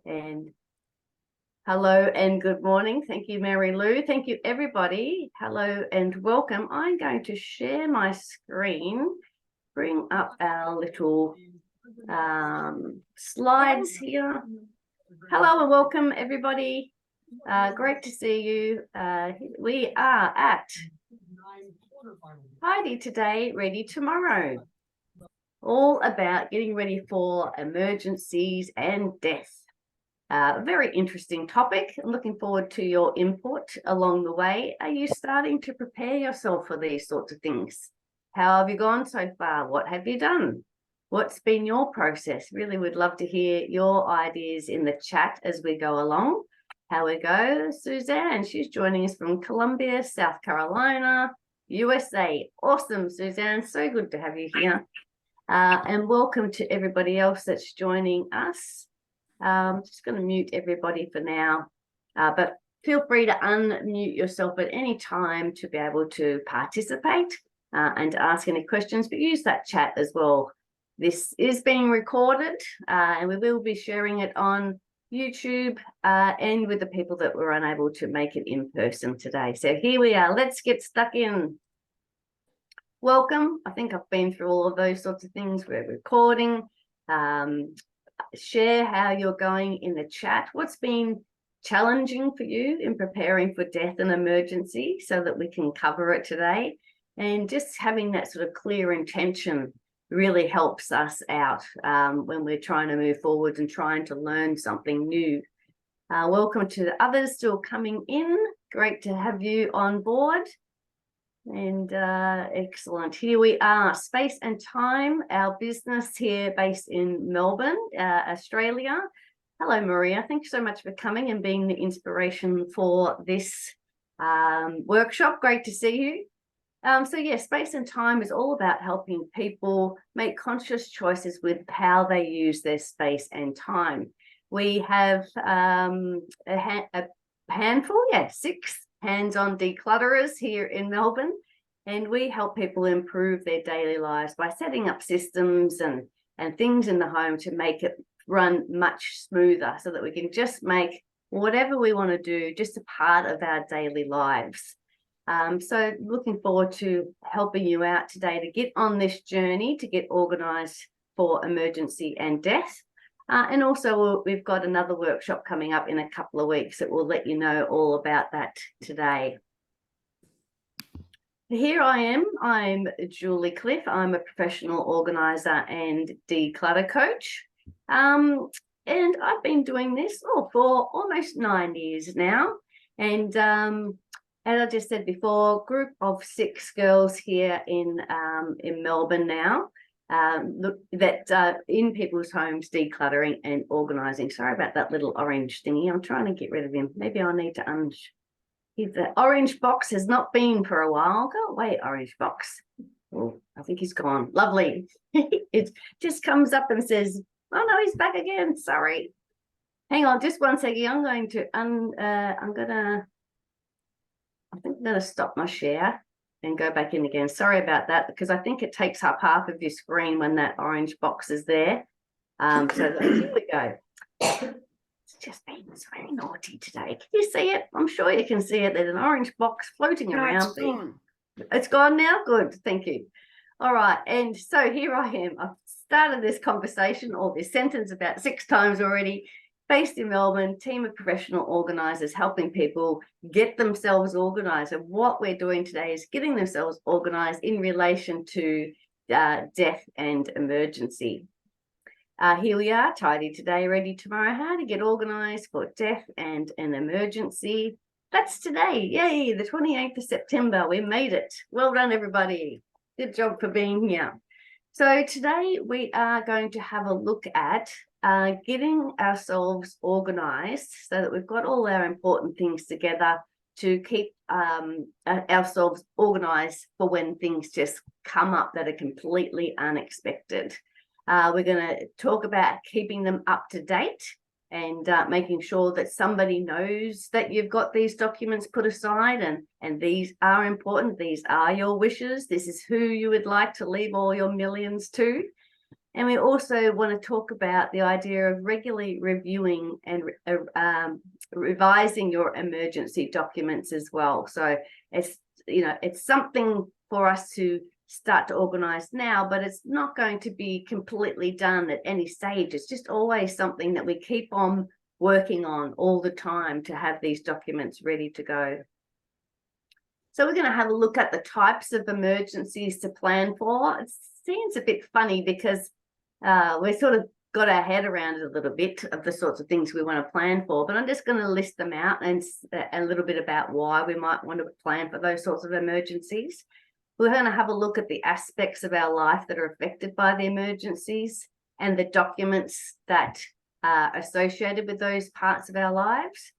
And hello and good morning. Thank you, Mary Lou. Thank you, everybody. Hello and welcome. I'm going to share my screen, bring up our little slides here. Hello and welcome, everybody. Great to see you. We are at Tidy Today, Ready Tomorrow. All about getting ready for emergencies and death. Very interesting topic. I'm looking forward to your input along the way. Are you starting to prepare yourself for these sorts of things? How have you gone so far? What have you done? What's been your process? Really would love to hear your ideas in the chat as we go along. How we go, Suzanne, she's joining us from Columbia, South Carolina, USA. Awesome, Suzanne. So good to have you here. And welcome to everybody else that's joining us. I'm just going to mute everybody for now, but feel free to unmute yourself at any time to be able to participate and ask any questions, but use that chat as well. This is being recorded and we will be sharing it on YouTube and with the people that were unable to make it in person today. So here we are. Let's get stuck in. Welcome. I think I've been through all of those sorts of things. We're recording. Share how you're going in the chat. What's been challenging for you in preparing for death and emergency so that we can cover it today. And just having that sort of clear intention really helps us out when we're trying to move forward and trying to learn something new. Welcome to the others still coming in. Great to have you on board. And excellent. Here we are, Space and Time, our business here based in Melbourne, Australia. Hello, Maria. Thanks so much for coming and being the inspiration for this workshop. Great to see you. So yeah, Space and Time is all about helping people make conscious choices with how they use their space and time. We have a handful, 6 hands-on declutterers here in Melbourne, and we help people improve their daily lives by setting up systems and things in the home to make it run much smoother so that we can just make whatever we want to do just a part of our daily lives. So looking forward to helping you out today to get on this journey to get organised for emergency and death. And also we've got another workshop coming up in a couple of weeks that will let you know all about that today. Here I am. I'm Julie Cliff. I'm a professional organiser and declutter coach. And I've been doing this for almost 9 years now. And as I just said before, group of 6 girls here in Melbourne now. In people's homes, decluttering and organising. Sorry about that little orange thingy. I'm trying to get rid of him. Maybe I need to the orange box has not been for a while. Go away, orange box. Oh, I think he's gone. Lovely. It just comes up and says, oh no, he's back again. Sorry. Hang on just one second. I'm going to I think I'm going to stop my share and go back in again. Sorry about that, because I think it takes up half of your screen when that orange box is there. So here we go. It's just been very naughty today. Can you see it? I'm sure you can see it. There's an orange box floating around. It's gone. It's gone now? Good, thank you. All right, and so here I am. I've started this conversation or this sentence about 6 times already. Based in Melbourne, team of professional organisers helping people get themselves organised. And what we're doing today is getting themselves organised in relation to death and emergency. Here we are, Tidy Today, Ready Tomorrow. How to get organised for death and an emergency. That's today. Yay, the 28th of September. We made it. Well done, everybody. Good job for being here. So today we are going to have a look at getting ourselves organised so that we've got all our important things together to keep ourselves organised for when things just come up that are completely unexpected. We're going to talk about keeping them up to date and making sure that somebody knows that you've got these documents put aside and these are important. These are your wishes. This is who you would like to leave all your millions to. And we also want to talk about the idea of regularly reviewing and revising your emergency documents as well. So it's, it's something for us to start to organize now, but it's not going to be completely done at any stage. It's just always something that we keep on working on all the time to have these documents ready to go. So we're going to have a look at the types of emergencies to plan for. It seems a bit funny because we sort of got our head around it a little bit of the sorts of things we want to plan for, but I'm just going to list them out and a little bit about why we might want to plan for those sorts of emergencies. We're going to have a look at the aspects of our life that are affected by the emergencies and the documents that are associated with those parts of our lives.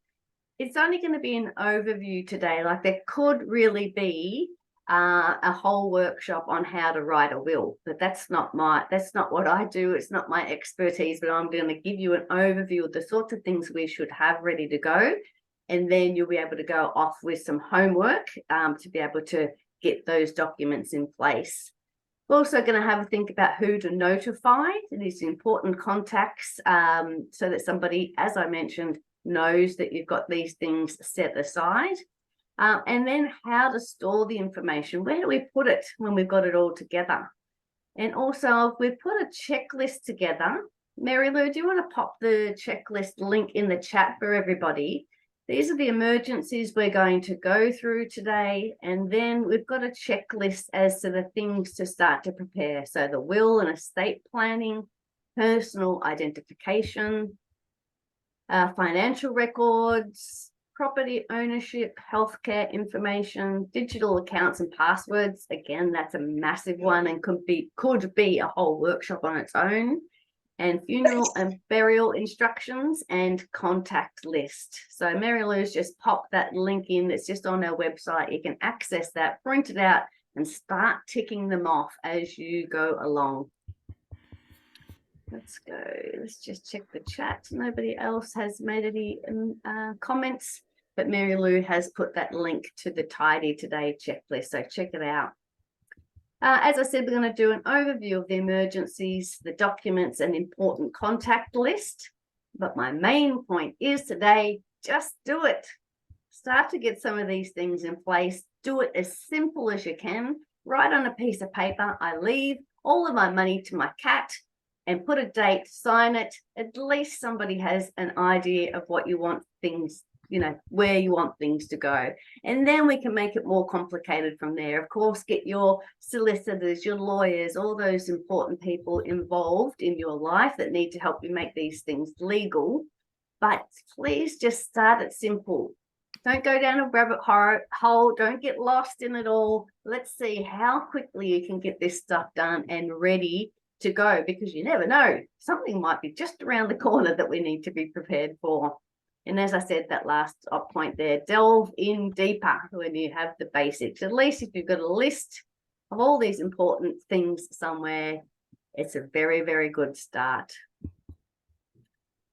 It's only going to be an overview today. Like, there could really be a whole workshop on how to write a will, but that's not what I do. It's not my expertise, but I'm going to give you an overview of the sorts of things we should have ready to go. And then you'll be able to go off with some homework to be able to get those documents in place. We're also going to have a think about who to notify, these important contacts, so that somebody, as I mentioned, knows that you've got these things set aside. And then how to store the information. Where do we put it when we've got it all together? And also, we've put a checklist together. Mary Lou, do you want to pop the checklist link in the chat for everybody? These are the emergencies we're going to go through today. And then we've got a checklist as to the things to start to prepare. So the will and estate planning, personal identification, financial records, property ownership, healthcare information, digital accounts and passwords. Again, that's a massive one and could be a whole workshop on its own. And funeral and burial instructions and contact list. So Mary Lou's just popped that link in. It's just on our website. You can access that, print it out, and start ticking them off as you go along. Let's go. Let's just check the chat. Nobody else has made any comments, but Mary Lou has put that link to the Tidy Today checklist. So check it out. As I said, we're going to do an overview of the emergencies, the documents, and important contact list. But my main point is today, just do it. Start to get some of these things in place. Do it as simple as you can. Write on a piece of paper, I leave all of my money to my cat, and put a date, sign it. At least somebody has an idea of what you want things, where you want things to go. And then we can make it more complicated from there. Of course, get your solicitors, your lawyers, all those important people involved in your life that need to help you make these things legal. But please just start it simple. Don't go down a rabbit hole. Don't get lost in it all. Let's see how quickly you can get this stuff done and ready to go, because you never know, something might be just around the corner that we need to be prepared for. And as I said, that last point there, delve in deeper when you have the basics. At least if you've got a list of all these important things somewhere, it's a very, very good start.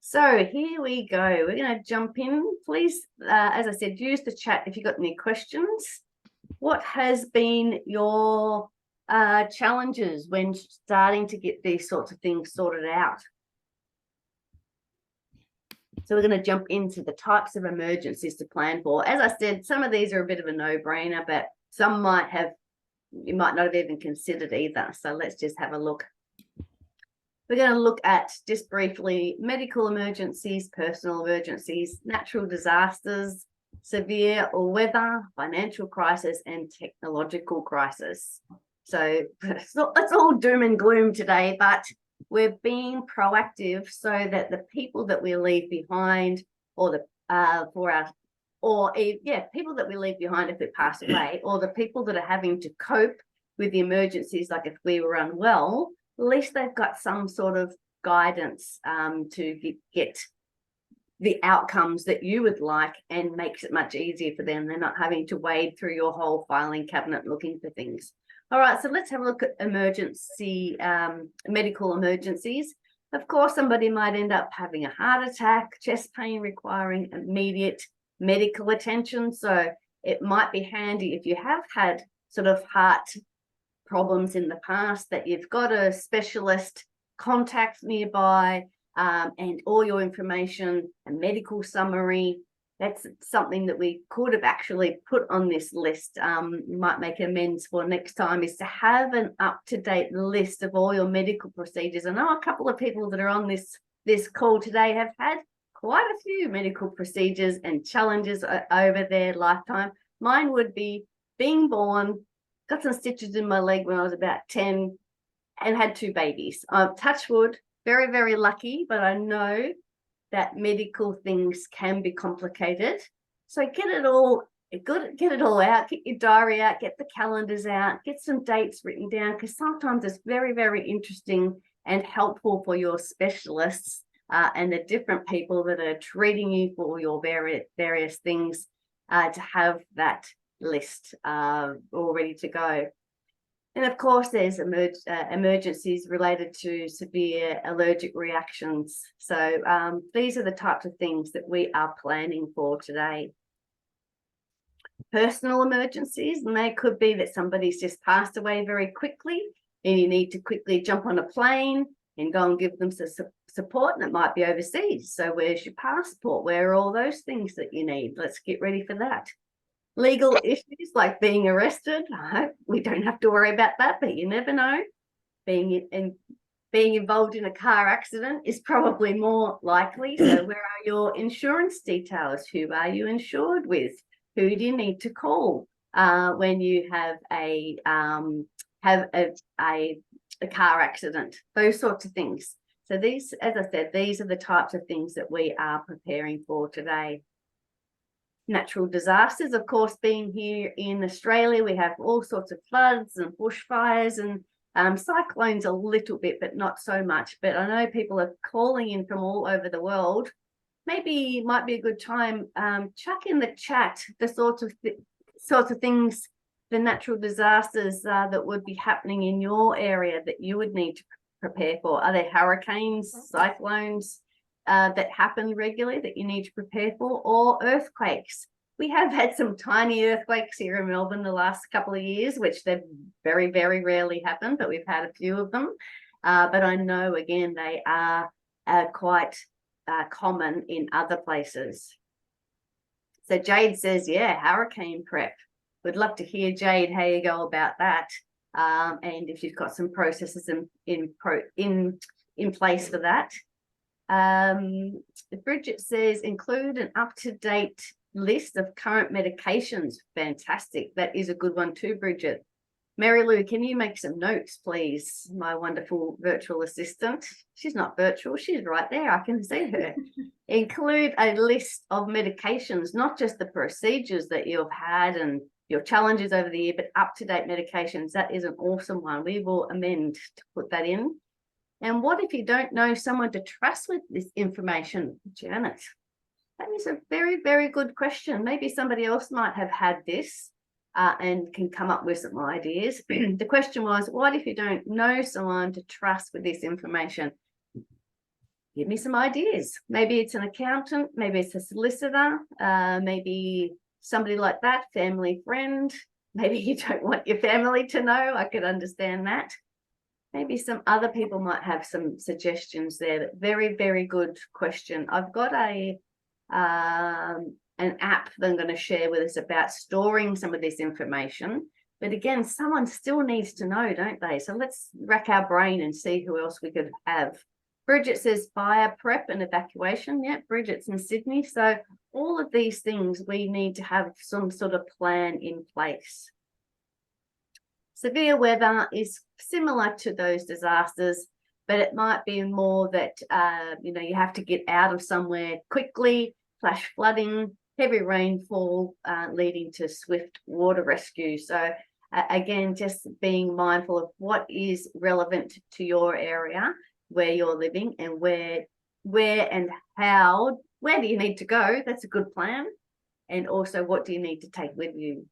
So here we go. We're going to jump in. Please, as I said, use the chat if you've got any questions. What has been your challenges when starting to get these sorts of things sorted out? So we're going to jump into the types of emergencies to plan for. As I said, some of these are a bit of a no-brainer, but some you might not have even considered either. So let's just have a look. We're going to look at, just briefly, medical emergencies, personal emergencies, natural disasters, severe weather, financial crisis, and technological crisis. So it's all doom and gloom today, but we're being proactive so that the people that we leave behind, or people that we leave behind if we pass away, or the people that are having to cope with the emergencies, like if we were unwell, at least they've got some sort of guidance to get the outcomes that you would like, and makes it much easier for them. They're not having to wade through your whole filing cabinet looking for things. All right, so let's have a look at medical emergencies. Of course, somebody might end up having a heart attack, chest pain requiring immediate medical attention. So it might be handy if you have had sort of heart problems in the past, that you've got a specialist contacts nearby, and all your information, a medical summary. That's something that we could have actually put on this list. Might make amends for next time, is to have an up-to-date list of all your medical procedures. I know a couple of people that are on this call today have had quite a few medical procedures and challenges over their lifetime. Mine would be being born, got some stitches in my leg when I was about 10, and had 2 babies. Touch wood, very, very lucky, but I know that medical things can be complicated. So get it all out, get your diary out, get the calendars out, get some dates written down, because sometimes it's very, very interesting and helpful for your specialists and the different people that are treating you for your various things to have that list all ready to go. And of course, there's emergencies related to severe allergic reactions. So these are the types of things that we are planning for today. Personal emergencies, and they could be that somebody's just passed away very quickly and you need to quickly jump on a plane and go and give them some support, and it might be overseas. So where's your passport? Where are all those things that you need? Let's get ready for that. Legal issues like being arrested. I hope we don't have to worry about that, but you never know. Being involved in a car accident is probably more likely. So where are your insurance details? Who are you insured with? Who do you need to call when you have a car accident? Those sorts of things. So these, as I said, these are the types of things that we are preparing for today. Natural disasters, of course, being here in Australia, we have all sorts of floods and bushfires and cyclones a little bit, but not so much. But I know people are calling in from all over the world. Maybe it might be a good time, chuck in the chat the sorts of things, the natural disasters that would be happening in your area that you would need to prepare for. Are there hurricanes, cyclones that happen regularly that you need to prepare for, or earthquakes? We have had some tiny earthquakes here in Melbourne the last couple of years, which they've very, very rarely happened, but we've had a few of them. But I know, again, they are quite common in other places. So Jade says, yeah, hurricane prep. We'd love to hear, Jade, how you go about that, and if you've got some processes in place for that. Bridget says, include an up-to-date list of current medications. Fantastic. That is a good one too, Bridget. Mary Lou, can you make some notes, please? My wonderful virtual assistant. She's not virtual, she's right there. I can see her. Include a list of medications, not just the procedures that you've had and your challenges over the year, but up-to-date medications. That is an awesome one. We will amend to put that in. And what if you don't know someone to trust with this information, Janet? That is a very, very good question. Maybe somebody else might have had this and can come up with some ideas. The question was, what if you don't know someone to trust with this information? Give me some ideas. Maybe it's an accountant, maybe it's a solicitor, maybe somebody like that, family friend. Maybe you don't want your family to know. I could understand that. Maybe some other people might have some suggestions there. Very, very good question. I've got an app that I'm going to share with us about storing some of this information. But again, someone still needs to know, don't they? So let's rack our brain and see who else we could have. Bridget says fire prep and evacuation. Yeah, Bridget's in Sydney. So all of these things, we need to have some sort of plan in place. Severe weather is similar to those disasters, but it might be more that, you have to get out of somewhere quickly, flash flooding, heavy rainfall, leading to swift water rescue. So again, just being mindful of what is relevant to your area, where you're living, and where and how, where do you need to go? That's a good plan. And also, what do you need to take with you?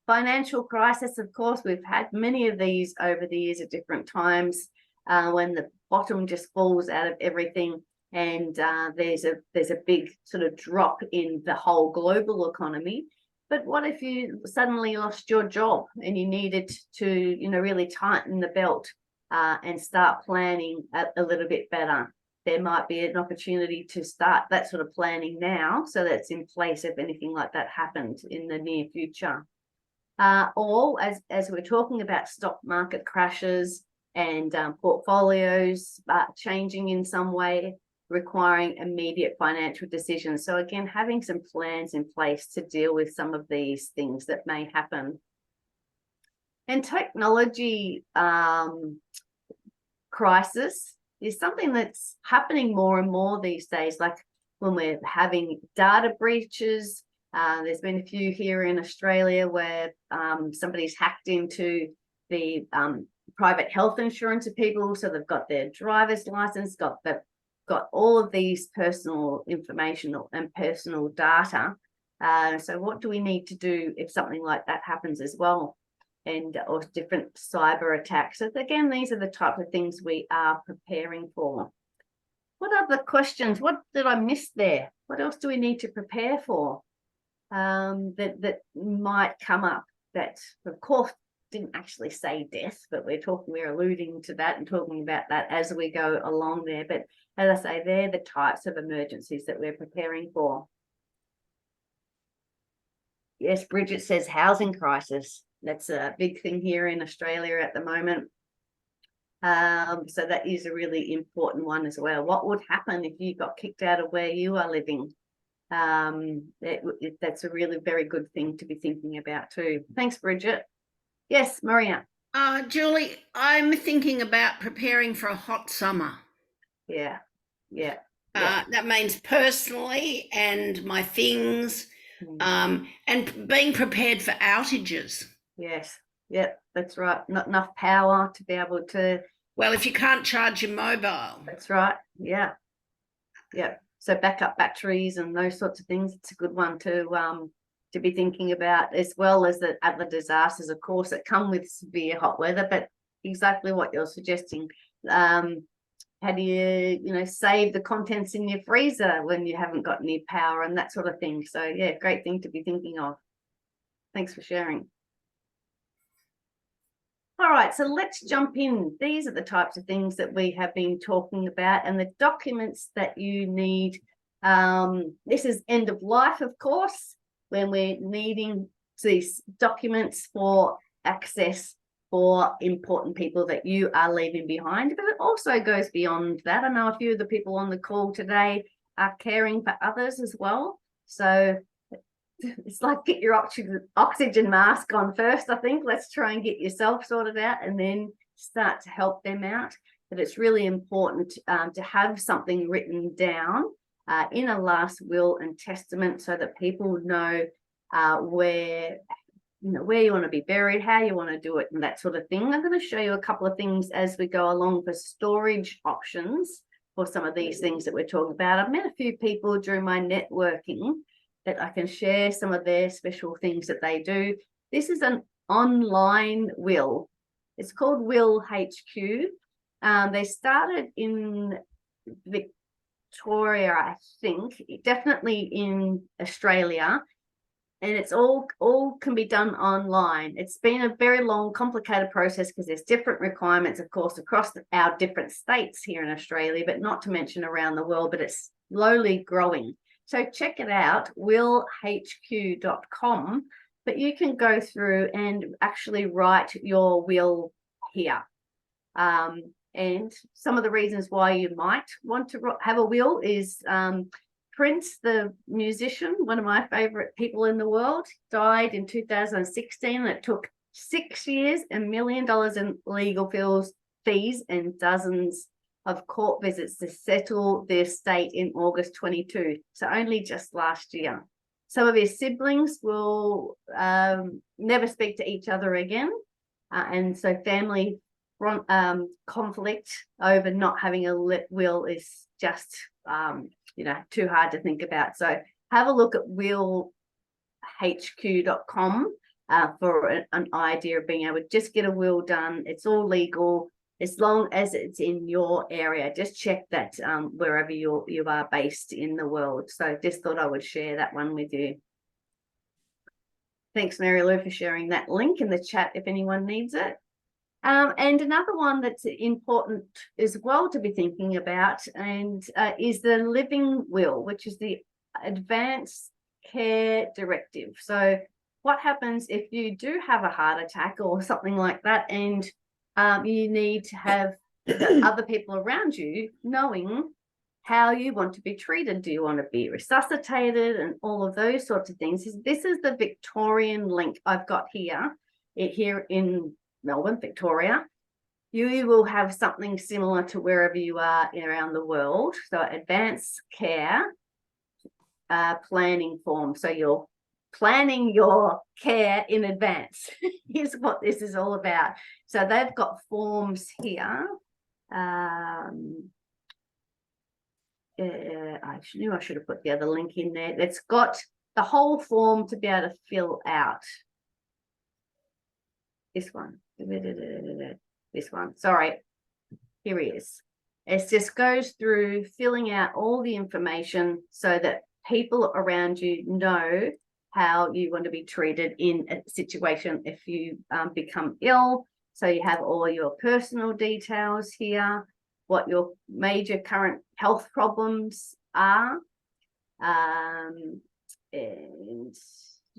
Financial crisis, of course, we've had many of these over the years at different times when the bottom just falls out of everything, and there's a big sort of drop in the whole global economy. But what if you suddenly lost your job and you needed to, really tighten the belt? and start planning a little bit better. There might be an opportunity to start that sort of planning now, so that's in place if anything like that happens in the near future. Or as we're talking about stock market crashes and portfolios changing in some way, requiring immediate financial decisions. So again, having some plans in place to deal with some of these things that may happen. And technology crisis is something that's happening more and more these days, like when we're having data breaches. There's been a few here in Australia where somebody's hacked into the private health insurance of people, so they've got their driver's license, got all of these personal information and personal data. So what do we need to do if something like that happens as well? Or different cyber attacks. So again, these are the type of things we are preparing for. What other questions? What did I miss there? What else do we need to prepare for that might come up? That, of course, didn't actually say death, but we're alluding to that and talking about that as we go along there. But as I say, they're the types of emergencies that we're preparing for. Yes, Bridget says housing crisis. That's a big thing here in Australia at the moment. So that is a really important one as well. What would happen if you got kicked out of where you are living? That's a really very good thing to be thinking about too. Thanks, Bridget. Yes, Maria. Julie, I'm thinking about preparing for a hot summer. Yeah. That means personally and my things, and being prepared for outages. Yes. Yep, that's right. Not enough power to be able to. Well, if you can't charge your mobile. That's right. Yeah. So backup batteries and those sorts of things. It's a good one to be thinking about, as well as the other disasters, of course, that come with severe hot weather. But exactly what you're suggesting. How do you save the contents in your freezer when you haven't got any power and that sort of thing? So yeah, great thing to be thinking of. Thanks for sharing. All right, so let's jump in. These are the types of things that we have been talking about and the documents that you need. This is end of life, of course, when we're needing these documents for access for important people that you are leaving behind. But it also goes beyond that. I know a few of the people on the call today are caring for others as well. So it's like get your oxygen mask on first, I think. Let's try and get yourself sorted out and then start to help them out. But it's really important to have something written down in a last will and testament so that people know where you want to be buried, how you want to do it, and that sort of thing. I'm going to show you a couple of things as we go along for storage options for some of these things that we're talking about. I've met a few people during my networking that I can share some of their special things that they do. This is an online will. It's called Will HQ. They started in Victoria, I think, definitely in Australia, and it's all can be done online. It's been a very long, complicated process because there's different requirements, of course, across our different states here in Australia, but not to mention around the world, but it's slowly growing. So check it out, willhq.com, but you can go through and actually write your will here. And some of the reasons why you might want to have a will is Prince, the musician, one of my favorite people in the world, died in 2016. It took 6 years and $1 million in legal fees and dozens of court visits to settle the estate in August 22. So only just last year. Some of his siblings will never speak to each other again. And so family conflict over not having a will is just, too hard to think about. So have a look at willhq.com for an idea of being able to just get a will done. It's all legal as long as it's in your area. Just check that wherever you are based in the world. So just thought I would share that one with you. Thanks, Mary Lou, for sharing that link in the chat if anyone needs it. And another one that's important as well to be thinking about and is the living will, which is the advance care directive. So what happens if you do have a heart attack or something like that, and you need to have the other people around you knowing how you want to be treated? Do you want to be resuscitated and all of those sorts of things? This is the Victorian link I've got here in Melbourne, Victoria. You will have something similar to wherever you are around the world. So advanced care planning form. So you're planning your care in advance is what this is all about. So they've got forms here. I knew I should have put the other link in there. It's got the whole form to be able to fill out. This one. This one. Sorry. Here he is. It just goes through filling out all the information so that people around you know how you want to be treated in a situation if you become ill. So you have all your personal details here, what your major current health problems are, and then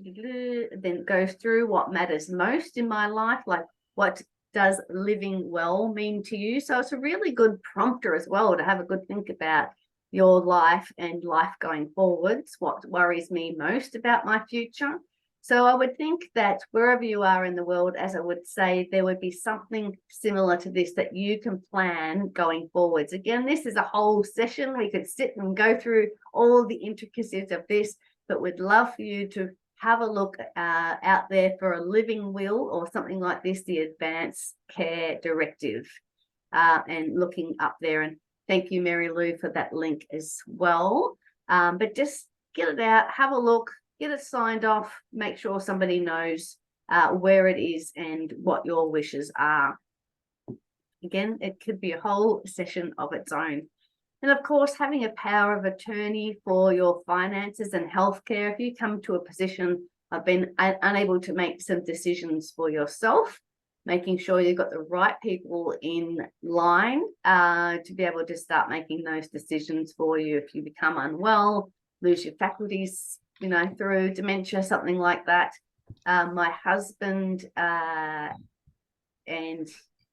it goes through what matters most in my life, like what does living well mean to you. So it's a really good prompter as well to have a good think about your life and life going forwards, what worries me most about my future. So I would think that wherever you are in the world, as I would say, there would be something similar to this that you can plan going forwards. Again, this is a whole session. We could sit and go through all the intricacies of this, but we'd love for you to have a look out there for a living will or something like this, the Advanced Care Directive, and looking up there. And thank you, Mary Lou, for that link as well. But just get it out, have a look, get it signed off, make sure somebody knows where it is and what your wishes are. Again, it could be a whole session of its own. And of course, having a power of attorney for your finances and healthcare. If you come to a position of being unable to make some decisions for yourself, making sure you've got the right people in line to be able to start making those decisions for you. If you become unwell, lose your faculties, through dementia, something like that. My husband and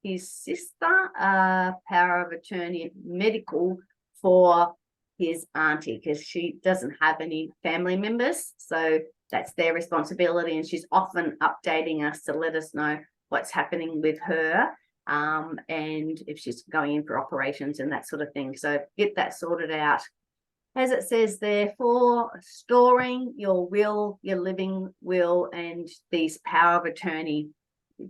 his sister, power of attorney medical for his auntie, because she doesn't have any family members, so that's their responsibility, and she's often updating us to let us know what's happening with her, and if she's going in for operations and that sort of thing. So get that sorted out. As it says there, for storing your will, your living will, and these power of attorney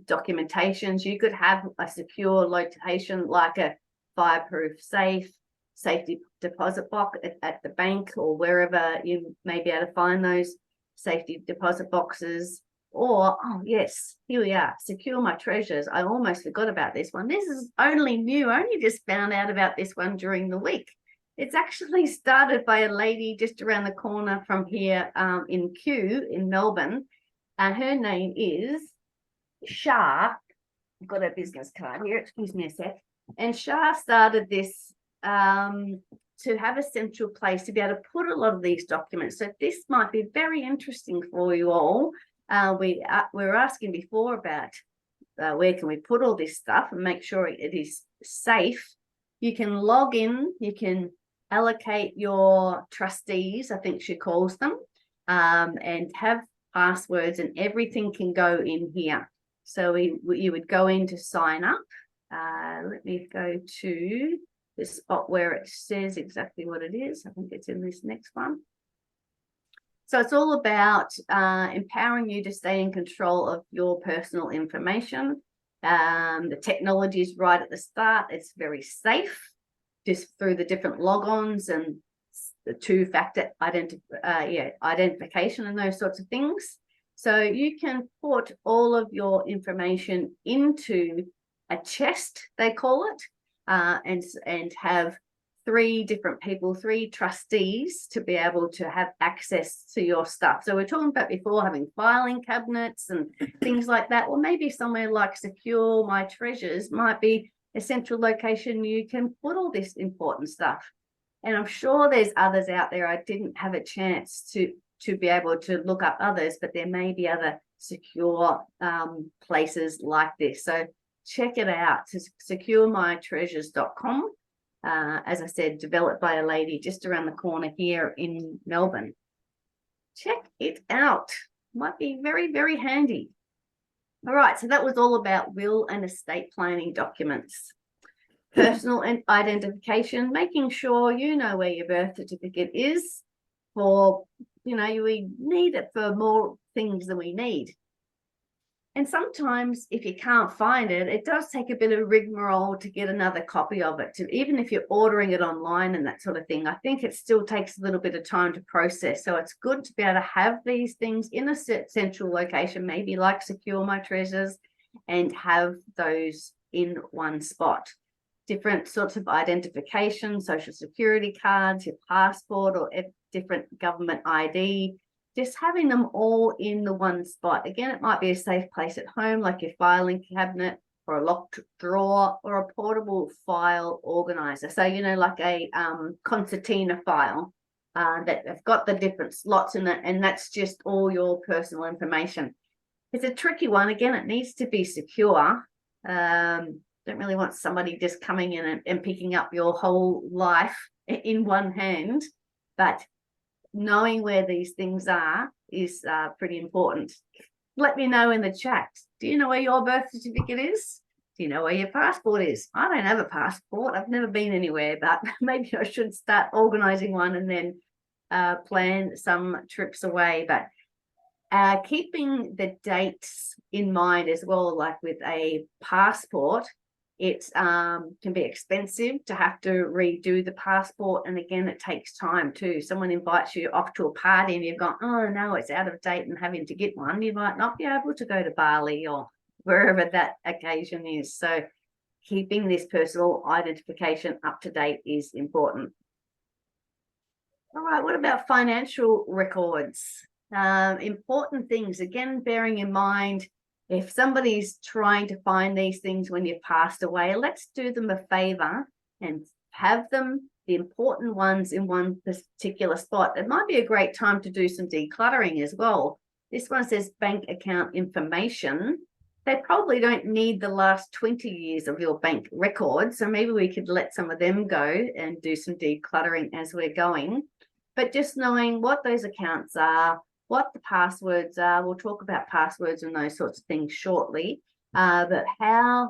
documentations, you could have a secure location like a fireproof safe, safety deposit box at the bank or wherever you may be able to find those safety deposit boxes. Or, oh yes, here we are, secure my treasures. I almost forgot about this one. This is only new. I only just found out about this one during the week. It's actually started by a lady just around the corner from here in Kew in Melbourne. Her name is Shah. I've got a business card here. Excuse me a sec. And Shah started this to have a central place to be able to put a lot of these documents. So this might be very interesting for you all. We were asking before about where can we put all this stuff and make sure it is safe. You can log in, you can allocate your trustees, I think she calls them, and have passwords, and everything can go in here. So you would go in to sign up. Let me go to the spot where it says exactly what it is. I think it's in this next one. So it's all about empowering you to stay in control of your personal information. The technology is right at the start. It's very safe, just through the different logons and the two-factor identification and those sorts of things. So you can put all of your information into a chest, they call it, and have 3 different people, 3 trustees, to be able to have access to your stuff. So we're talking about before having filing cabinets and things like that. Well, maybe somewhere like Secure My Treasures might be a central location you can put all this important stuff. And I'm sure there's others out there. I didn't have a chance to be able to look up others, but there may be other secure places like this. So check it out. securemytreasures.com. As I said, developed by a lady just around the corner here in Melbourne. Check it out. Might be very, very handy. All right, so that was all about will and estate planning documents. Personal and identification, making sure you know where your birth certificate is. For, we need it for more things than we need. And sometimes if you can't find it, it does take a bit of rigmarole to get another copy of it. Even if you're ordering it online and that sort of thing, I think it still takes a little bit of time to process. So it's good to be able to have these things in a central location, maybe like Secure My Treasures, and have those in one spot. Different sorts of identification, social security cards, your passport, or different government ID. Just having them all in the one spot. Again, it might be a safe place at home, like your filing cabinet or a locked drawer or a portable file organizer. So, like a concertina file that have got the different slots in it, and that's just all your personal information. It's a tricky one. Again, it needs to be secure. Don't really want somebody just coming in and picking up your whole life in one hand, but knowing where these things are is pretty important. Let me know in the chat. Do you know where your birth certificate is? Do you know where your passport is? I don't have a passport. I've never been anywhere, but maybe I should start organizing one and then plan some trips away. But keeping the dates in mind as well, like with a passport, it can be expensive to have to redo the passport. And again, it takes time too. Someone invites you off to a party and you've gone, oh no, it's out of date, and having to get one. You might not be able to go to Bali or wherever that occasion is. So keeping this personal identification up to date is important. All right, what about financial records? Important things, again, bearing in mind, if somebody's trying to find these things when you've passed away, let's do them a favor and have them, the important ones, in one particular spot. It might be a great time to do some decluttering as well. This one says bank account information. They probably don't need the last 20 years of your bank records, so maybe we could let some of them go and do some decluttering as we're going. But just knowing what those accounts are, what the passwords are. We'll talk about passwords and those sorts of things shortly. But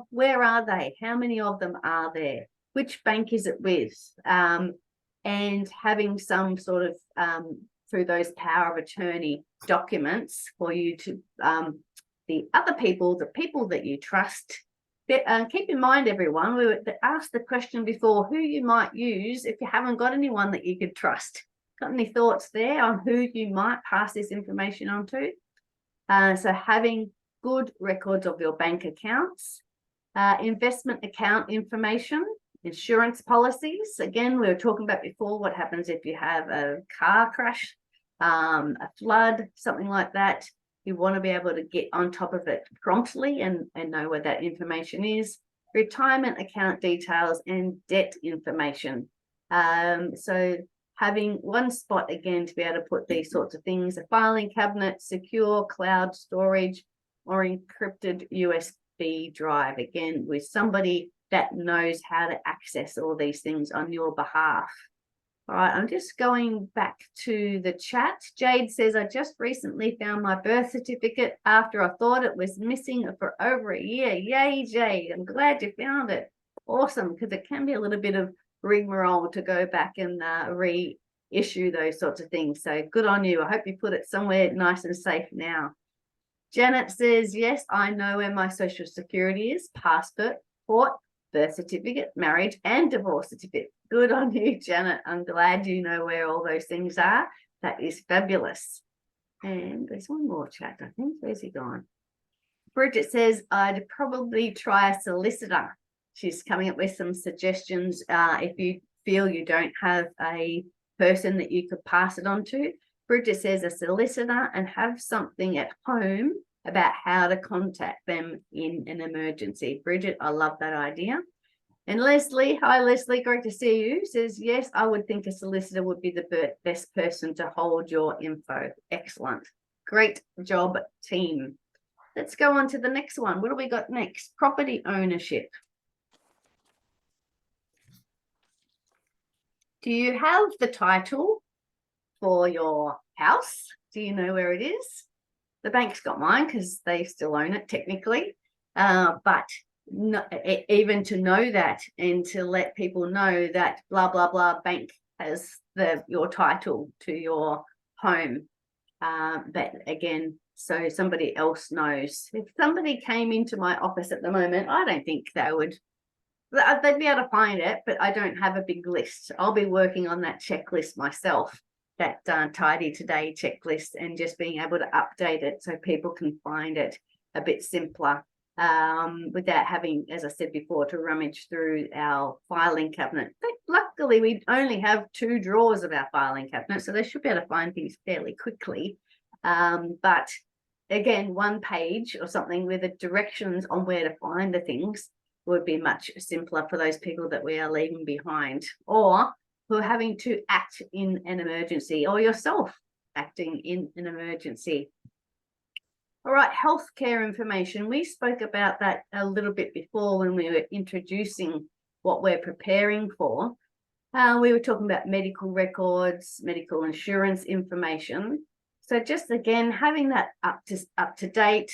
where are they? How many of them are there? Which bank is it with? And having some sort of, through those power of attorney documents for you to, the other people, the people that you trust. Keep in mind, everyone, we asked the question before, who you might use if you haven't got anyone that you could trust. Got any thoughts there on who you might pass this information on to? So having good records of your bank accounts, investment account information, insurance policies. Again, we were talking about before what happens if you have a car crash, a flood, something like that. You want to be able to get on top of it promptly and know where that information is. Retirement account details and debt information. So having one spot, again, to be able to put these sorts of things, a filing cabinet, secure cloud storage, or encrypted USB drive, again, with somebody that knows how to access all these things on your behalf. All right, I'm just going back to the chat. Jade says, I just recently found my birth certificate after I thought it was missing for over a year. Yay, Jade, I'm glad you found it. Awesome, because it can be a little bit of rigmarole to go back and reissue those sorts of things. So good on you. I hope you put it somewhere nice and safe now. Janet says, yes, I know where my social security is, passport, birth certificate, marriage, and divorce certificate. Good on you, Janet. I'm glad you know where all those things are. That is fabulous. And there's one more chat, I think. Where's he gone? Bridget says, I'd probably try a solicitor. She's coming up with some suggestions if you feel you don't have a person that you could pass it on to, Bridget says a solicitor, and have something at home about how to contact them in an emergency. Bridget, I love that idea. And Leslie, hi Leslie, great to see you, says, yes, I would think a solicitor would be the best person to hold your info. Excellent. Great job, team. Let's go on to the next one. What do we got next? Property ownership. Do you have the title for your house? Do you know where it is? The bank's got mine because they still own it technically. But no, even to know that and to let people know that blah, blah, blah bank has your title to your home. But again, so somebody else knows. If somebody came into my office at the moment, I don't think they'd be able to find it, but I don't have a big list. I'll be working on that checklist myself, that Tidy Today checklist, and just being able to update it so people can find it a bit simpler without having, as I said before, to rummage through our filing cabinet. But luckily, we only have 2 drawers of our filing cabinet, so they should be able to find things fairly quickly. But again, 1 page or something with the directions on where to find the things would be much simpler for those people that we are leaving behind, or who are having to act in an emergency, or yourself acting in an emergency. All right, healthcare information. We spoke about that a little bit before when we were introducing what we're preparing for. We were talking about medical records, medical insurance information. So just again, having that up to date.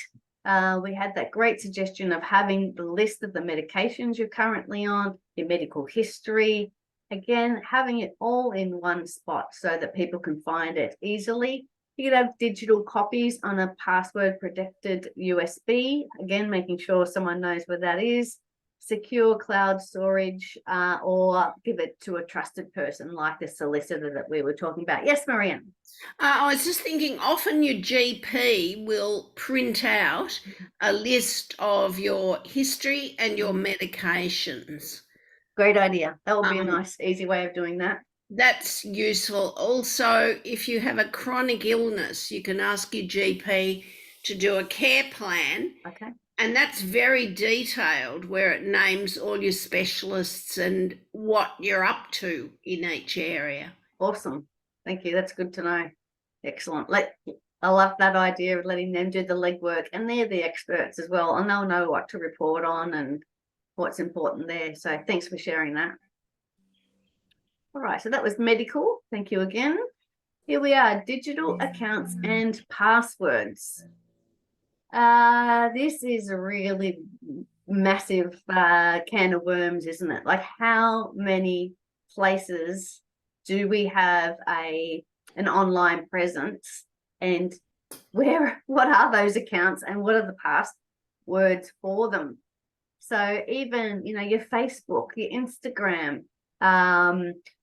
We had that great suggestion of having the list of the medications you're currently on, your medical history. Again, having it all in one spot so that people can find it easily. You could have digital copies on a password protected USB. Again, making sure someone knows where that is. Secure cloud storage, or give it to a trusted person like the solicitor that we were talking about. Yes, Marianne. I was just thinking, often your GP will print out a list of your history and your medications. Great idea. That would be a nice, easy way of doing that. That's useful. Also, if you have a chronic illness, you can ask your GP to do a care plan. Okay. And that's very detailed, where it names all your specialists and what you're up to in each area. Awesome. Thank you. That's good to know. Excellent. I love that idea of letting them do the legwork, and they're the experts as well, and they'll know what to report on and what's important there. So thanks for sharing that. All right, so that was medical. Thank you again. Here we are, digital accounts and passwords. This is a really massive can of worms, isn't it? Like, how many places do we have an online presence, and what are those accounts and what are the passwords for them? So even, your Facebook, your Instagram,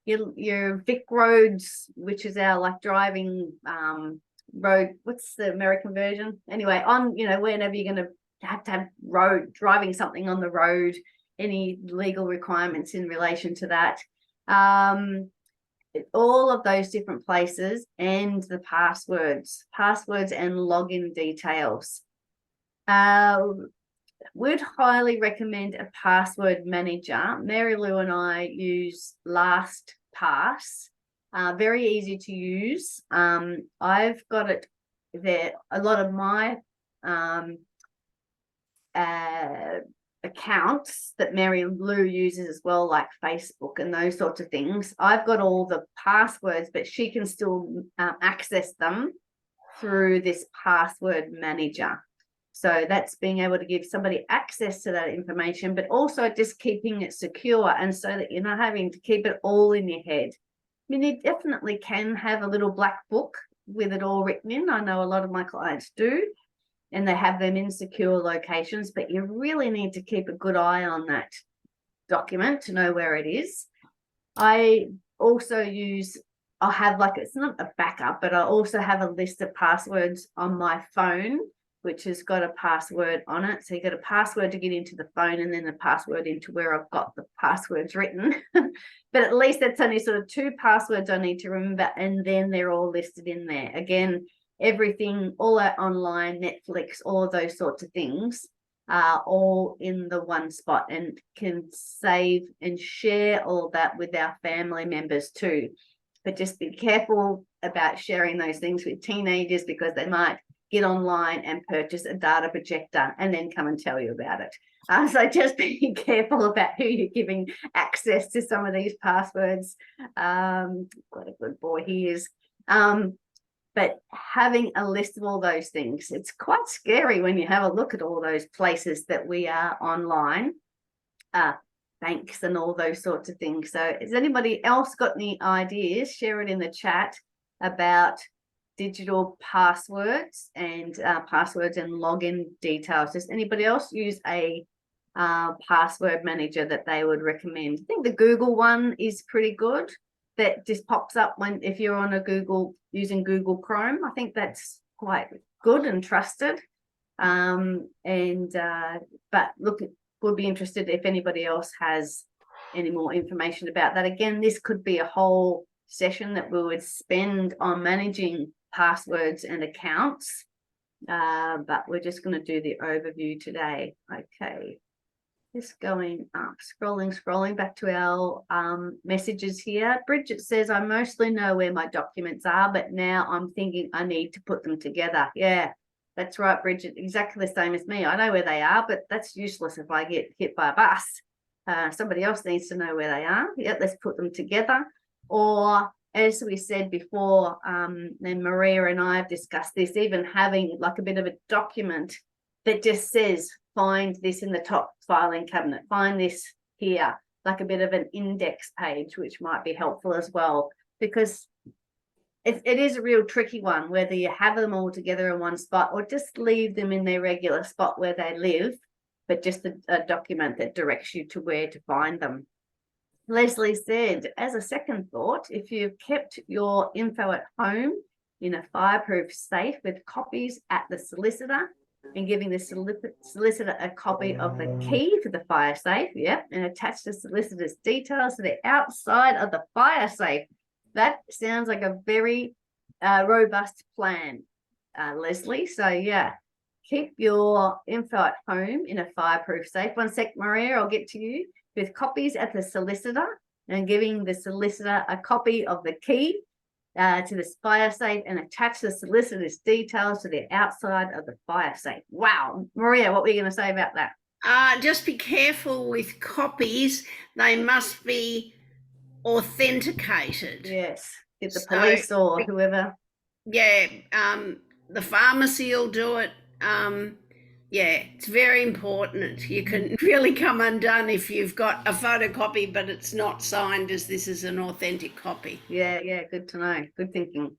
your Vic Roads, which is our like driving road, what's the American version? Anyway, on, whenever you're going to have road driving something on the road, any legal requirements in relation to that. All of those different places, and the passwords and login details. Would highly recommend a password manager. Mary Lou and I use LastPass. Very easy to use. I've got it there. A lot of my accounts that Mary Lou uses as well, like Facebook and those sorts of things, I've got all the passwords, but she can still access them through this password manager. So that's being able to give somebody access to that information, but also just keeping it secure, and so that you're not having to keep it all in your head. I mean, you definitely can have a little black book with it all written in. I know a lot of my clients do, and they have them in secure locations, but you really need to keep a good eye on that document to know where it is. I also I'll have, like, it's not a backup, but I also have a list of passwords on my phone which has got a password on it. So you got a password to get into the phone and then a password into where I've got the passwords written. But at least that's only sort of 2 passwords I need to remember, and then they're all listed in there. Again, everything, all that online, Netflix, all of those sorts of things are all in the one spot, and can save and share all that with our family members too. But just be careful about sharing those things with teenagers, because they might get online and purchase a data projector and then come and tell you about it. So just be careful about who you're giving access to some of these passwords. What a good boy he is. But having a list of all those things, it's quite scary when you have a look at all those places that we are online, banks and all those sorts of things. So has anybody else got any ideas? Share it in the chat about digital passwords and login details. Does anybody else use a password manager that they would recommend? I think the Google one is pretty good. That just pops up if you're on a Google, using Google Chrome. I think that's quite good and trusted. But look, we'll be interested if anybody else has any more information about that. Again, this could be a whole session that we would spend on managing passwords and accounts, but we're just going to do the overview today. Okay, just going up, scrolling back to our messages here. Bridget says, I mostly know where my documents are, but now I'm thinking I need to put them together. Yeah, that's right, Bridget, exactly the same as me. I know where they are, but that's useless if I get hit by a bus. Somebody else needs to know where they are. Yeah, let's put them together. Or as we said before, and Maria and I have discussed this, even having like a bit of a document that just says, find this in the top filing cabinet, find this here, like a bit of an index page, which might be helpful as well, because it is a real tricky one, whether you have them all together in one spot or just leave them in their regular spot where they live, but just a document that directs you to where to find them. Leslie said, as a second thought, if you've kept your info at home in a fireproof safe with copies at the solicitor, and giving the solicitor a copy of the key for the fire safe, yep, and attach the solicitor's details to the outside of the fire safe. That sounds like a very robust plan, Leslie. So yeah, keep your info at home in a fireproof safe. One sec, Maria, I'll get to you. With copies at the solicitor, and giving the solicitor a copy of the key to the fire safe, and attach the solicitor's details to the outside of the fire safe. Wow. Maria, what were you going to say about that? Just be careful with copies. They must be authenticated. Yes. Get the police or whoever. Yeah. The pharmacy will do it. Yeah, it's very important. You can really come undone if you've got a photocopy, but it's not signed as this is an authentic copy. Yeah, good to know. Good thinking.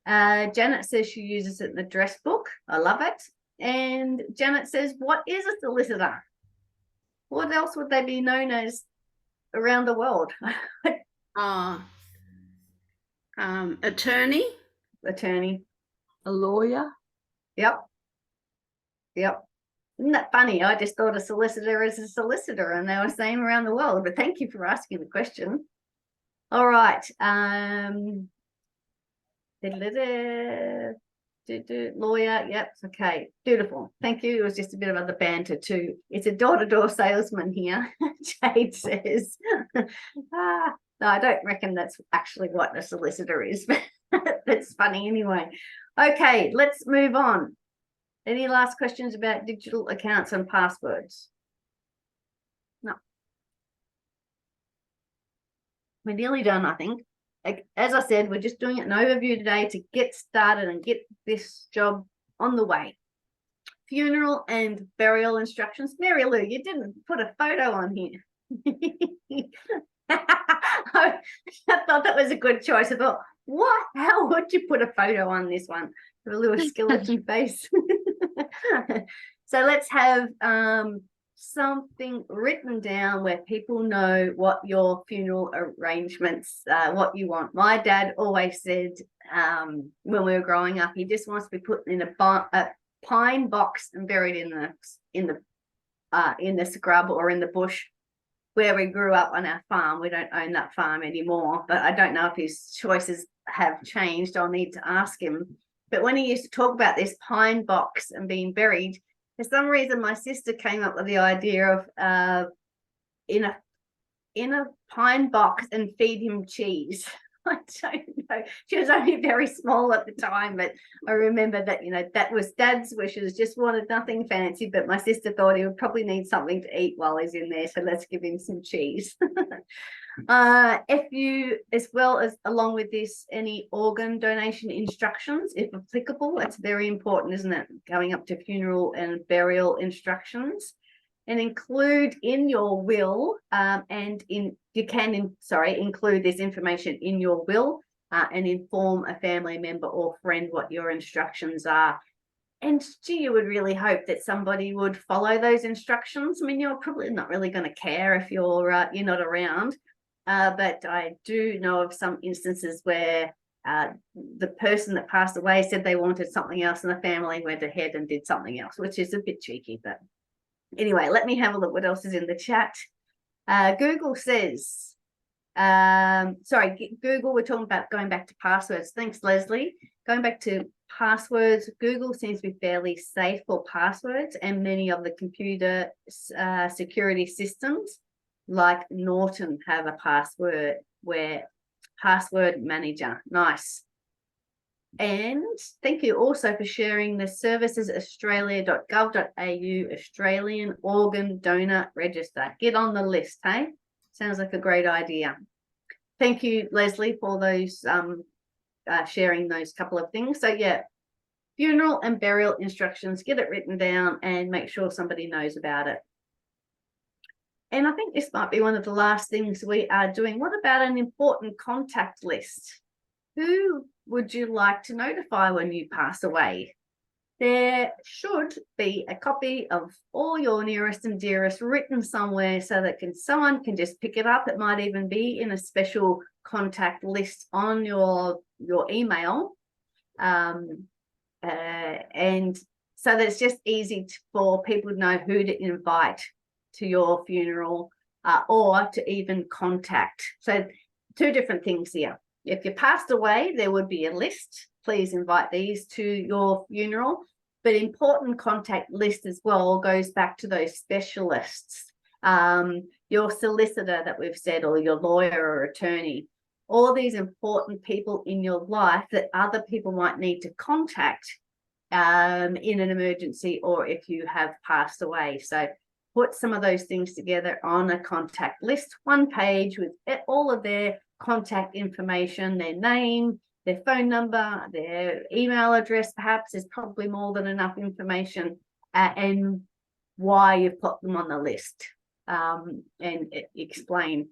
Janet says she uses it in the address book. I love it. And Janet says, what is a solicitor? What else would they be known as around the world? Attorney. A lawyer. Yep. Isn't that funny? I just thought a solicitor is a solicitor, and they were saying around the world. But thank you for asking the question. All right. Lawyer. Yep. Okay. Beautiful. Thank you. It was just a bit of other banter too. It's a door-to-door salesman here. Jade says. No, I don't reckon that's actually what a solicitor is, but that's funny anyway. Okay, let's move on. Any last questions about digital accounts and passwords? No. We're nearly done, I think. Like, as I said, we're just doing an overview today to get started and get this job on the way. Funeral and burial instructions. Mary Lou, you didn't put a photo on here. I thought that was a good choice. I thought, what? How would you put a photo on this one? With a little skeleton face. So let's have something written down where people know what your funeral arrangements, what you want. My dad always said when we were growing up, he just wants to be put in pine box and buried in the scrub or in the bush where we grew up on our farm. We don't own that farm anymore, but I don't know if his choices have changed. I'll need to ask him. But when he used to talk about this pine box and being buried, for some reason my sister came up with the idea of in a pine box and feed him cheese. I don't know. She was only very small at the time, but I remember that, that was Dad's wishes, just wanted nothing fancy, but my sister thought he would probably need something to eat while he's in there, so let's give him some cheese. If you, as well as along with this, any organ donation instructions, if applicable, that's very important, isn't it? Going up to funeral and burial instructions. And include in your will, include this information in your will and inform a family member or friend what your instructions are. And gee, you would really hope that somebody would follow those instructions. I mean, you're probably not really going to care if you're not around, but I do know of some instances where the person that passed away said they wanted something else, and the family went ahead and did something else, which is a bit cheeky, but. Anyway, let me have a look what else is in the chat. Google says, Google, we're talking about going back to passwords. Thanks, Leslie. Going back to passwords, Google seems to be fairly safe for passwords, and many of the computer security systems like Norton have a password manager. Nice. And thank you also for sharing the servicesaustralia.gov.au Australian Organ Donor Register. Get on the list, hey? Sounds like a great idea. Thank you, Leslie, for those sharing those couple of things. So yeah, funeral and burial instructions, get it written down and make sure somebody knows about it. And I think this might be one of the last things we are doing. What about an important contact list? Who would you like to notify when you pass away? There should be a copy of all your nearest and dearest written somewhere so that someone can just pick it up. It might even be in a special contact list on your email. And so that it's just easy for people to know who to invite to your funeral or to even contact. So 2 different things here. If you passed away, there would be a list. Please invite these to your funeral. But important contact list as well goes back to those specialists, your solicitor that we've said, or your lawyer or attorney. All these important people in your life that other people might need to contact in an emergency or if you have passed away. So put some of those things together on a contact list, 1 page with all of their contact information, their name, their phone number, their email address. Perhaps is probably more than enough information, and why you've put them on the list, and explain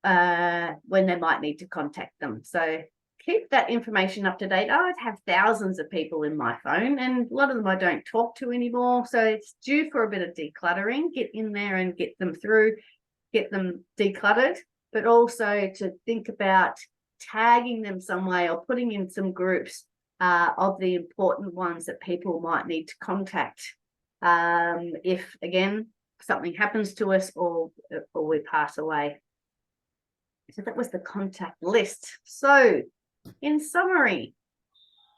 when they might need to contact them. So keep that information up to date. I have thousands of people in my phone, and a lot of them I don't talk to anymore, so it's due for a bit of decluttering. Get in there and get them through, get them decluttered, but also to think about tagging them some way or putting in some groups of the important ones that people might need to contact if, again, something happens to us or we pass away. So that was the contact list. So in summary,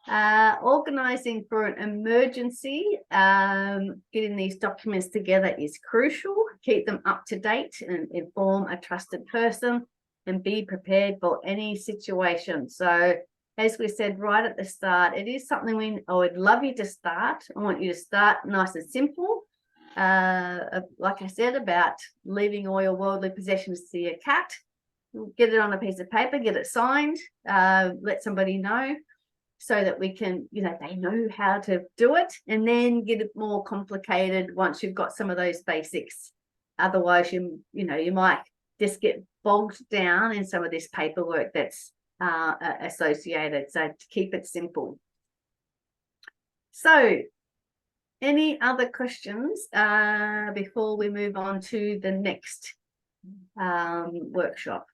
organising for an emergency, getting these documents together is crucial. Keep them up to date and inform a trusted person and be prepared for any situation. So as we said right at the start, it is something I would love you to start. I want you to start nice and simple. Like I said, about leaving all your worldly possessions to your cat. Get it on a piece of paper, get it signed, let somebody know so that we can, they know how to do it, and then get it more complicated once you've got some of those basics. Otherwise, you might just get bogged down in some of this paperwork that's associated. So to keep it simple. So any other questions before we move on to the next workshop?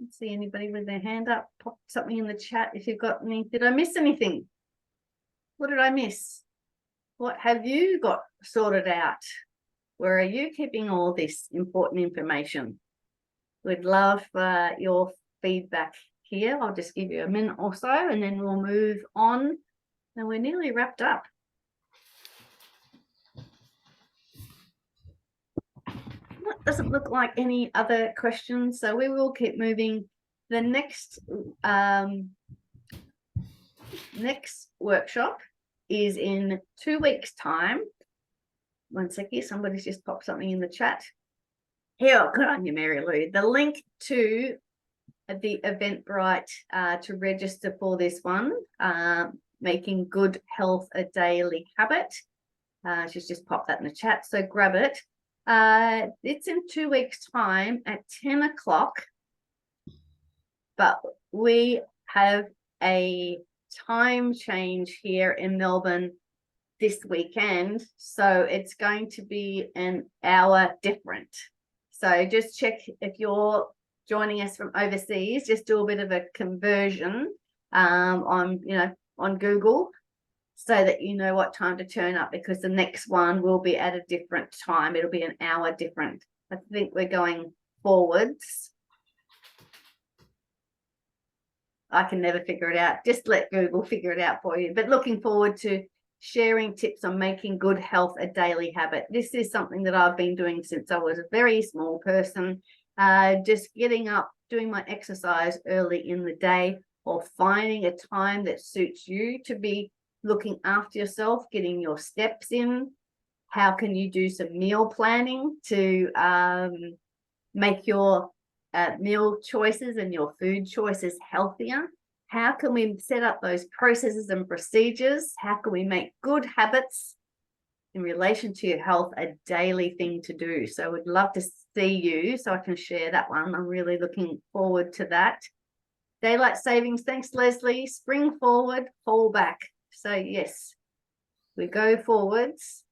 Don't see anybody with their hand up. Pop something in the chat if you've got any. Did I miss anything? What did I miss? What have you got sorted out? Where are you keeping all this important information? We'd love your feedback here. I'll just give you a minute or so and then we'll move on. And we're nearly wrapped up. Doesn't look like any other questions, so we will keep moving. The next workshop is in 2 weeks' time. One second, somebody's just popped something in the chat. Here, good on you, Mary Lou. The link to the Eventbrite to register for this one, making good health a daily habit. She's just popped that in the chat, so grab it. It's in 2 weeks' time at 10 o'clock, but we have a time change here in Melbourne this weekend, so it's going to be an hour different. So just check if you're joining us from overseas, just do a bit of a conversion on Google, so that you know what time to turn up, because the next one will be at a different time. It'll be an hour different. I think we're going forwards. I can never figure it out. Just let Google figure it out for you. But looking forward to sharing tips on making good health a daily habit. This is something that I've been doing since I was a very small person. Just getting up, doing my exercise early in the day, or finding a time that suits you to be looking after yourself, getting your steps in. How can you do some meal planning to make your meal choices and your food choices healthier? How can we set up those processes and procedures? How can we make good habits in relation to your health a daily thing to do? So we'd love to see you so I can share that one. I'm really looking forward to that. Daylight savings, thanks Leslie. Spring forward, fall back. So yes, we go forwards,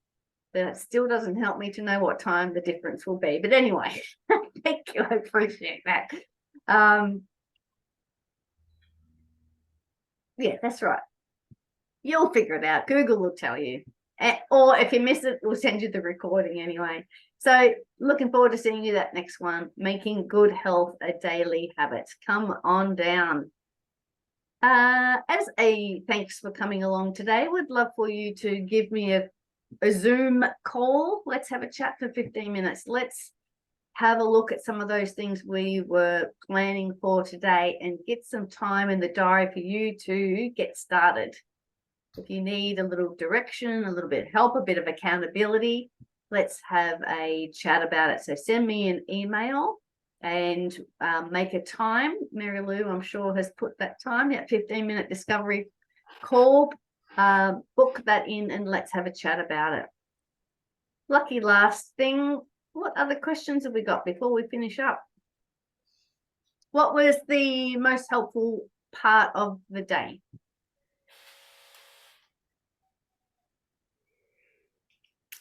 but it still doesn't help me to know what time the difference will be. But anyway, thank you, I appreciate that. Yeah, that's right. You'll figure it out. Google will tell you. Or if you miss it, we'll send you the recording anyway. So looking forward to seeing you that next one, making good health a daily habit. Come on down. As a thanks for coming along today, would love for you to give me a Zoom call. Let's have a chat for 15 minutes. Let's have a look at some of those things we were planning for today and get some time in the diary for you to get started. If you need a little direction, a little bit of help, a bit of accountability, let's have a chat about it. So send me an email and make a time. Mary Lou, I'm sure, has put that time, that 15-minute discovery call. Book that in and let's have a chat about it. Lucky last thing, what other questions have we got before we finish up? What was the most helpful part of the day?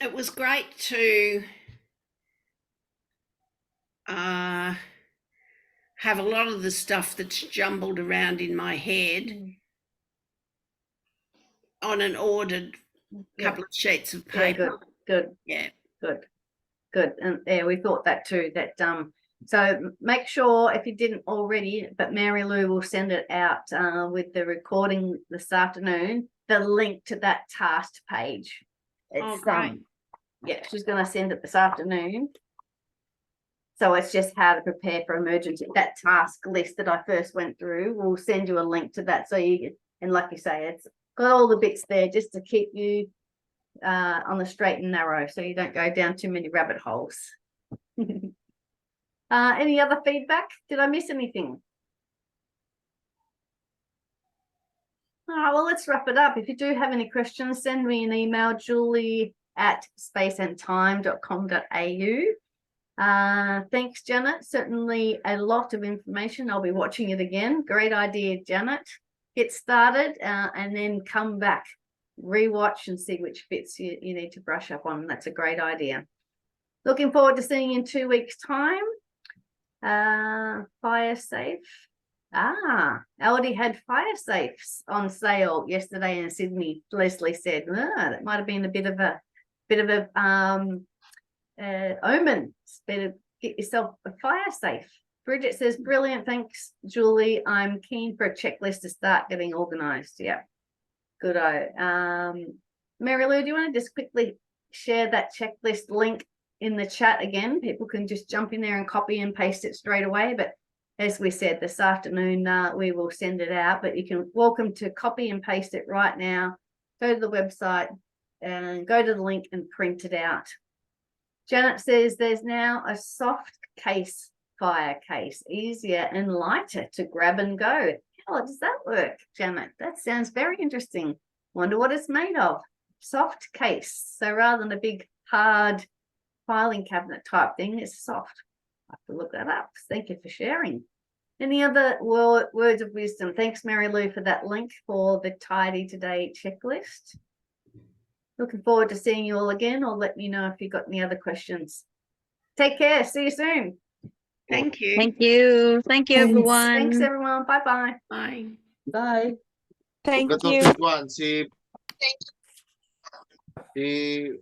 It was great to have a lot of the stuff that's jumbled around in my head on an ordered couple of sheets of paper. Yeah, good. And yeah, we thought that too, that so make sure, if you didn't already, but Mary Lou will send it out with the recording this afternoon, the link to that task page. It's great. Yeah, she's going to send it this afternoon. So it's just how to prepare for emergency. That task list that I first went through, we'll send you a link to that. So you, and like you say, it's got all the bits there just to keep you on the straight and narrow, so you don't go down too many rabbit holes. Any other feedback? Did I miss anything? All right, well, let's wrap it up. If you do have any questions, send me an email, julie@spaceandtime.com.au. Thanks, Janet. Certainly a lot of information. I'll be watching it again. Great idea, Janet. Get started and then come back, rewatch and see which bits you need to brush up on. That's a great idea. Looking forward to seeing you in 2 weeks' time. Fire safe. Aldi had fire safes on sale yesterday in Sydney. Leslie said, that might have been a bit of a omen. Better get yourself a fire safe. Bridget says, brilliant, thanks, Julie. I'm keen for a checklist to start getting organised. Yeah, good. Mary Lou, do you want to just quickly share that checklist link in the chat again? People can just jump in there and copy and paste it straight away. But as we said, this afternoon, we will send it out, but you can welcome to copy and paste it right now. Go to the website and go to the link and print it out. Janet says there's now a soft case fire case, easier and lighter to grab and go. How does that work, Janet? That sounds very interesting. Wonder what it's made of. Soft case. So rather than a big hard filing cabinet type thing, it's soft. I have to look that up. Thank you for sharing. Any other words of wisdom? Thanks, Mary Lou, for that link for the Tidy Today checklist. Looking forward to seeing you all again, or let me know if you've got any other questions. Take care. See you soon. Thank you. Thank you. Thank you, everyone. Thanks, everyone. Bye-bye. Bye. Bye. Thank you. Si